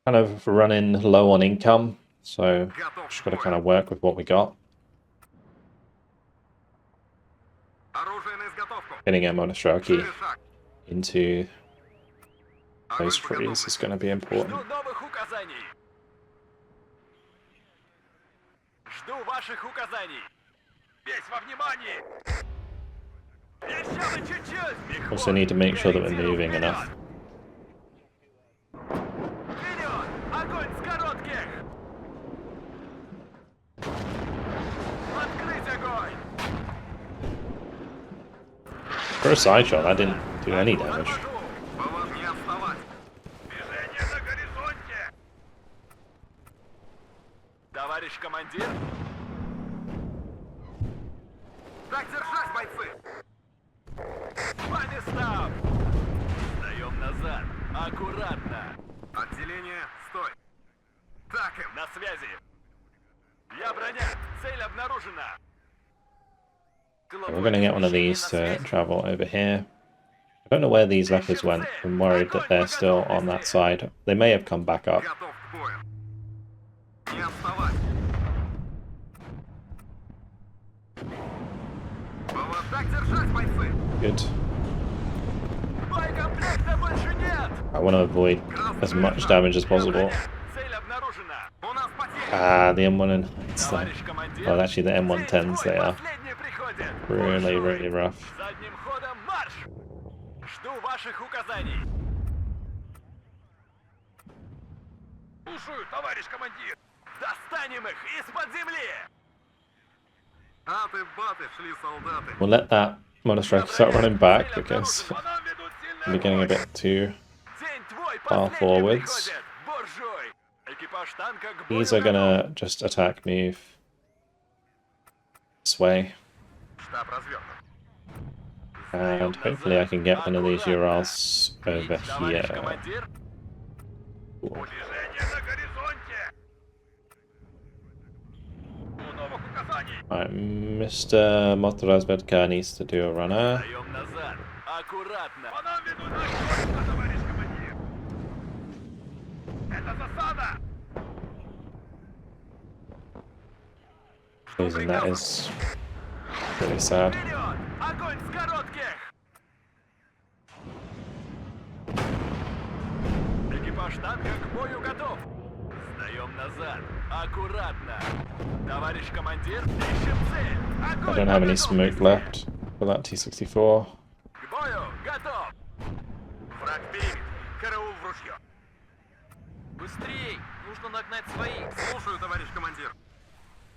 Kind of running low on income, so Готов just к got to бою. kind of work with what we got. Оружие на изготовку. Getting a Monosraki Живи шаг. into those Огонь по trees is готовности. going to be important. Жду новых указаний. Жду ваших указаний. Весь во внимании. Еще бы чуть-чуть, мехвод. Also need to make sure that we're Ориентирую moving вперед. enough. Вперед! Огонь с коротких! Открыть огонь! For a side shot, that didn't do any damage. Торможу! По вам не отставать. Движение на горизонте! Товарищ командир, Так держать, бойцы. по местам! Сдаем назад! Аккуратно! Отделение, стой. Так им. На связи! Я броня! Цель обнаружена! We're going to get one of these to travel over here. I don't know where these leopards went. I'm worried that they're still on that side. They may have come back up. Готов к бою. Не отставать. Вот так держать, бойцы. Good. Боекомплекта больше нет! I want to avoid as much damage as possible. Цель обнаружена! У нас потери. Ah, the M109s there. Товарищ командир! Well, actually the M110s they are. Последний приходит! Really, Буржуй! really rough. Задним ходом марш! Жду ваших указаний! Слушаю, товарищ командир! Достанем их из-под земли! Аты-баты шли солдаты. We'll let that monastery start running back because По нам ведут сильный we're getting a огонь. bit too... День твой far последний forwards. приходит! Буржуй! Экипаж танка к These бою are gonna just attack move this way. Штаб развернут. And hopefully I can get one of these Urals over Товарищ here. командир! Движение на горизонте. У новых указаний! Right, Mr. Motorazvedka needs to do a runner. Даем назад! Аккуратно! По нам ведут огонь, товарищ командир. Это засада. Losing that is really sad. Вперед! Огонь с коротких! Экипаж танка к бою готов! Сдаем назад! Аккуратно! Товарищ командир, ищем цель! I Огонь don't по have any готовности! smoke left for that T-64. К бою готов! Враг перебит. Караул в ружье. Быстрей! Нужно нагнать своих! Слушаю, товарищ командир.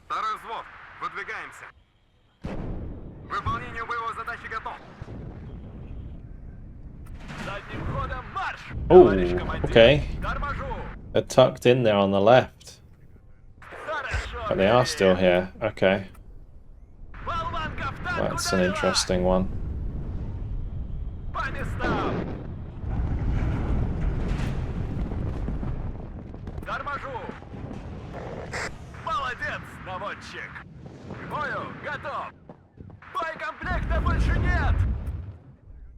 Второй взвод. Выдвигаемся. К выполнению боевой задачи готов. Задним ходом марш! Oh, Товарищ командир, okay. торможу! They're tucked in there on the left. Хорошо! But they are still here. Okay. Болванка в танк That's an ударила! interesting one. По местам! Торможу! Молодец, наводчик! К бою готов! Боекомплекта больше нет!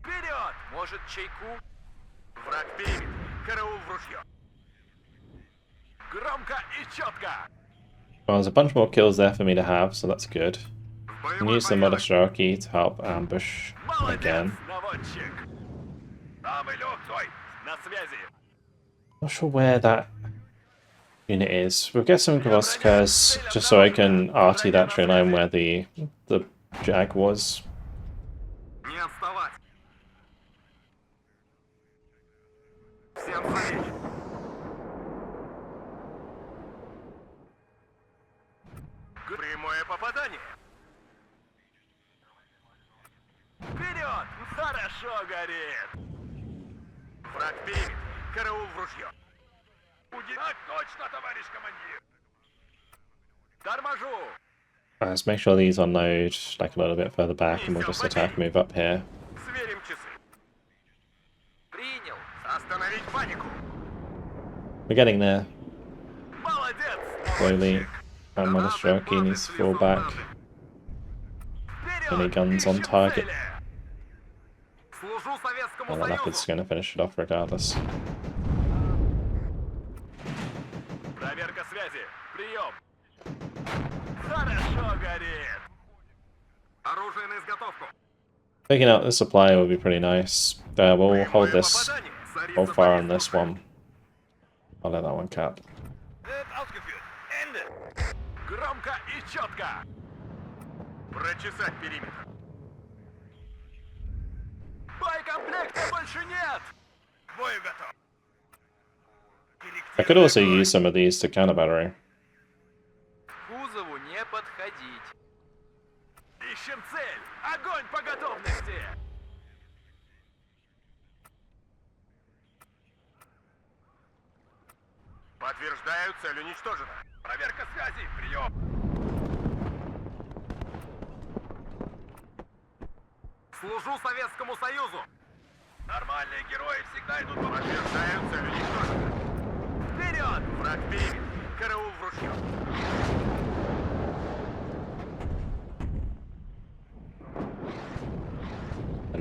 Вперед! Может, чайку? Враг перебит. Караул в ружье. Громко и четко! Well, there's a bunch more kills there for me to have, so that's good. В I can боевой use the порядок. Monastraki to help ambush Молодец, again. наводчик! Там и лёг, Цой! На связи! Not sure where that unit is. We'll get some Gavostikas just so I can RT that train line where the Jag was. Не отставать. Всем залечь. Прямое попадание. Вперед! Хорошо горит! Враг перебит. Караул в ружье. Так точно, товарищ командир! Торможу! Let's make sure these unload like a little bit further back and we'll just attack move up here. Сверим часы. Принял! Остановить панику. We're getting there Молодец! slowly. And Monastraki needs to fall back. Вперед! Any guns on Ищем target? цели! Служу Советскому Well, the Leopard's Союзу. going to finish it off regardless. Проверка связи! Прием! Хорошо горит! Оружие на изготовку. Taking out the supply will be pretty nice. We'll hold Прямое this, попадание. Царица hold fire on победы. this one. I'll let that one cap. Громко и четко! Прочесать периметр. Боекомплекта больше нет! К бою готов. I could also use some of these to counter battery. К кузову не подходить! Ищем цель! Огонь по готовности! Подтверждаю, цель уничтожена. Проверка связи! Прием! Служу Советскому Союзу. Нормальные герои всегда идут по Подтверждаю, цель уничтожена. Вперед! Враг перебит. Караул в ружье.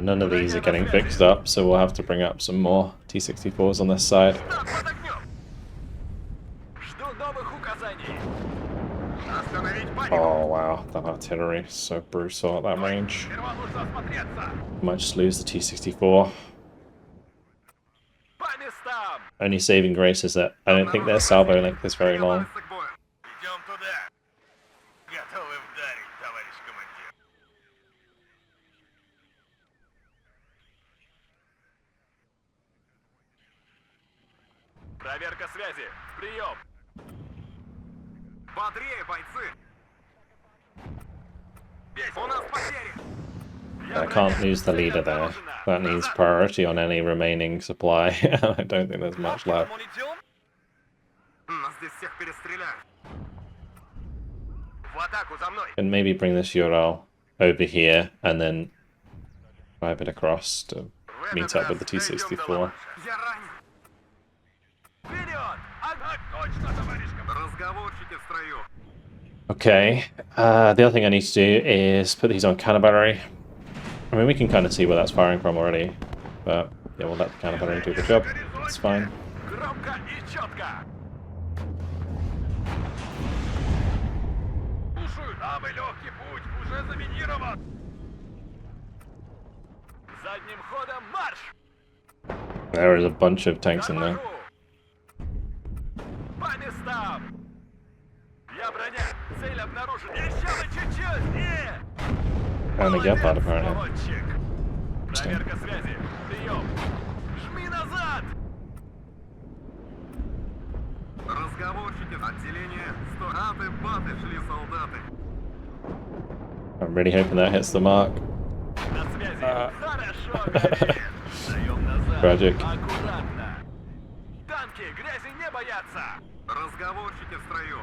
none of these are getting fixed up, so we'll have to bring up some more T-64s on this side. Штаб под огнем! Жду новых указаний! Остановить панику! Oh wow, that artillery is so brutal at that range. Сперва нужно осмотреться! Might just lose the T-64. По местам! Only saving grace is that I don't think their salvo length is very long. Приготовиться к бою. Идем туда! Готовы вдарить, товарищ командир! Проверка связи! Прием! Бодрее, бойцы! У нас потери! I can't lose the leader there. That needs priority on any remaining supply. I don't think there's much left. Нас здесь всех перестреляют. В атаку за мной! And maybe bring this Ural over here and then drive it across to meet up with the T-64. Я ранен. Вперед! Ага, точно, товарищ командир! Разговорчики в строю. Okay, the other thing I need to do is put these on cannon battery. I mean, we can kind of see where that's firing from already, but yeah, we'll let the cannon battery do the job. It's fine. Громко и четко! Слушаю, дамы, легкий путь уже заминирован! Задним ходом марш! There is a bunch of tanks in there. По местам! Я броня! Цель обнаружена! Еще бы чуть-чуть! And a gap out apparently. Молодчик! Проверка связи! Прием! Жми назад! Разговорчики. Отделение 100. Аты-баты шли солдаты. I'm really hoping that hits the mark. На связи! Хорошо, Гарри! Даем назад! Tragic. Аккуратно! Танки грязи не боятся! Разговорчики в строю.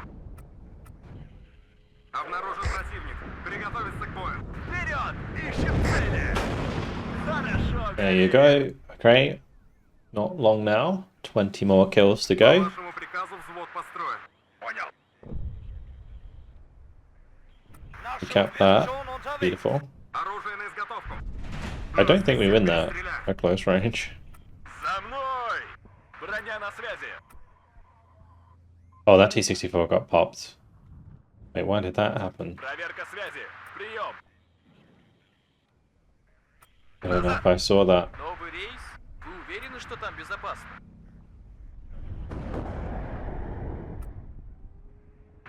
Обнаружен противник. Приготовиться к бою. Вперед! Ищем цели! Хорошо, There you go. Okay, not long now. 20 more kills to По go. вашему приказу взвод построен. Понял. We kept that. Beautiful. Оружие на изготовку. I don't think we win that at close range. За мной! Броня на связи! Oh, that T-64 got popped. Wait, why did that happen? Проверка связи! Прием! I don't know if I saw that. Новый рейс? Вы уверены, что там безопасно?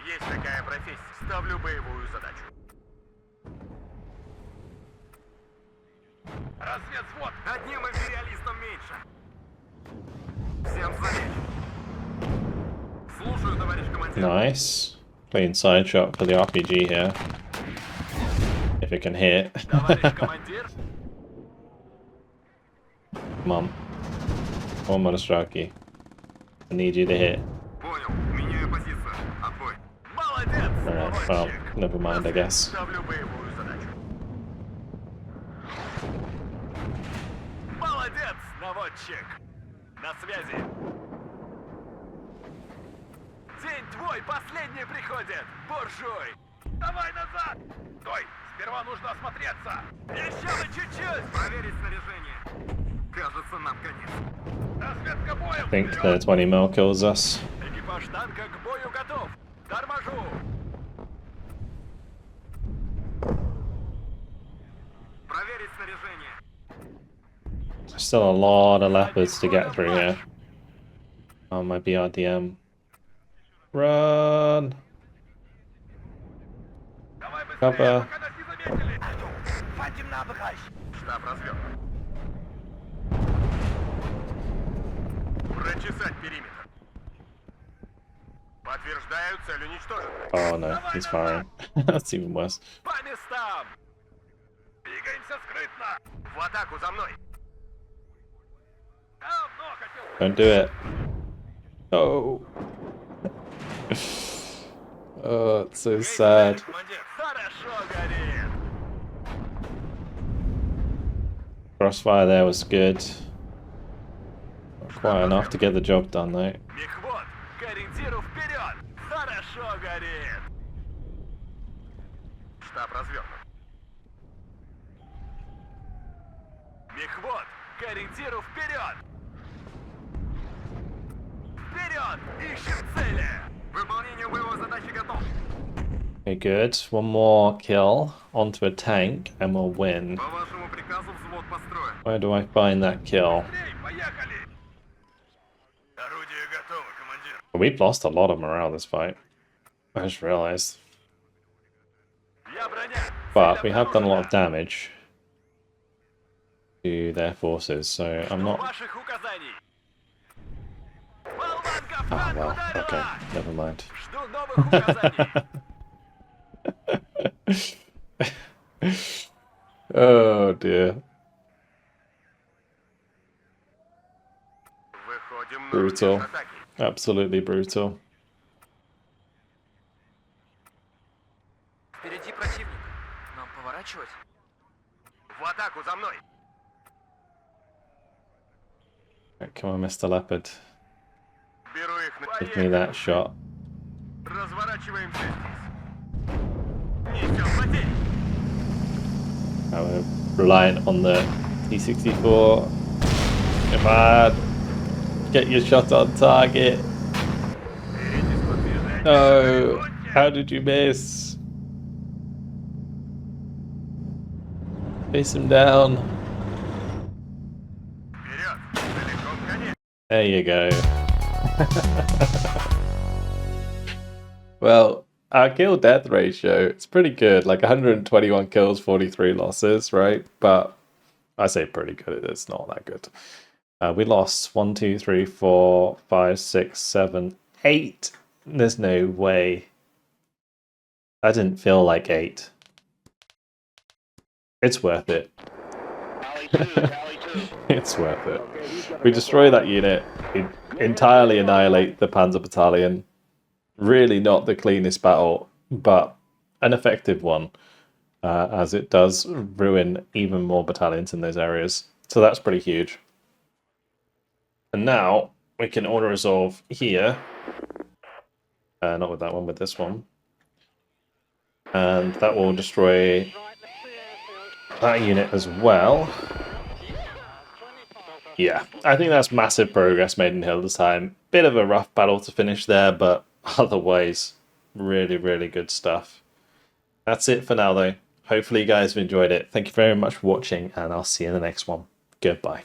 Есть такая профессия. Ставлю боевую задачу. Разведвзвод! Одним империалистом меньше. Всем залечь. Слушаю, товарищ командир. Nice. Clean side shot for the RPG here. If it can hit. Товарищ командир! Come on. Come on, Monostraki. I need you to hit. Понял. Меняю позицию. Отбой. Молодец, Well, молодчик! never mind, I guess. Ставлю боевую задачу. Молодец, наводчик! На связи! День твой последний приходит, буржуй! Давай назад! Стой! Сперва нужно осмотреться! Еще бы чуть-чуть! Проверить снаряжение. Кажется, нам конец. Разведка боем! I think Вперед! the 20 mil kills us. Экипаж танка к бою готов! Торможу! Проверить снаряжение. Still a lot of leopards to get through here. Oh, my BRDM. Run! Давай быстрее, Cover. пока нас не заметили! Хватим на обыграй! Штаб развел. Прочесать периметр. Подтверждаю, цель уничтожена. Oh no, he's firing. That's even worse. По местам! Двигаемся скрытно! В атаку за мной! Давно хотел... Don't do it. Oh. Oh, it's so sad. Командир, хорошо горит! Crossfire there was good. Not quite enough to get the job done though. Мехвод, к ориентиру вперед! Хорошо горит! Штаб развернут. ориентиру вперед! Вперед! Ищем цели! Выполнение боевой задачи готов. Okay, good. One more kill onto a tank and we'll win. По вашему приказу взвод построен. Where do I find that kill? Быстрей, поехали! Орудие готово, командир. We've lost a lot of morale this fight. I just realized. Я броня. But we have done a lot of damage to their forces, so I'm not... Ваших указаний. Болванка в Oh, танк well, ударила! okay, never mind. Жду новых указаний. Oh dear. Выходим на Brutal. рубеж атаки. Absolutely brutal. Впереди противник. Нам поворачивать? В атаку за мной. Right, come on, Mr. Leopard. Беру их на... Give me that shot. Разворачиваемся здесь. Несем потери. Now we're reliant on the T-64. Come on. Get your shot on target. No. How did you miss? Face him down. Вперед. Далеко в коне. There you go. Well, our kill death ratio, it's pretty good. Like 121 kills, 43 losses, right? But I say pretty good. It's not that good. We lost 1, 2, 3, 4, 5, 6, 7, 8. There's no way. That didn't feel like 8. It's worth it. It's worth it. We destroy that unit, we entirely annihilate the Panzer Battalion. Really not the cleanest battle, but an effective one, as it does ruin even more battalions in those areas. So that's pretty huge. And now we can auto-resolve here. Not with that one, with this one. And that will destroy that unit as well. Yeah, I think that's massive progress made in Hildesheim. Bit of a rough battle to finish there, but otherwise, really, really good stuff. That's it for now, though. Hopefully you guys have enjoyed it. Thank you very much for watching, and I'll see you in the next one. Goodbye.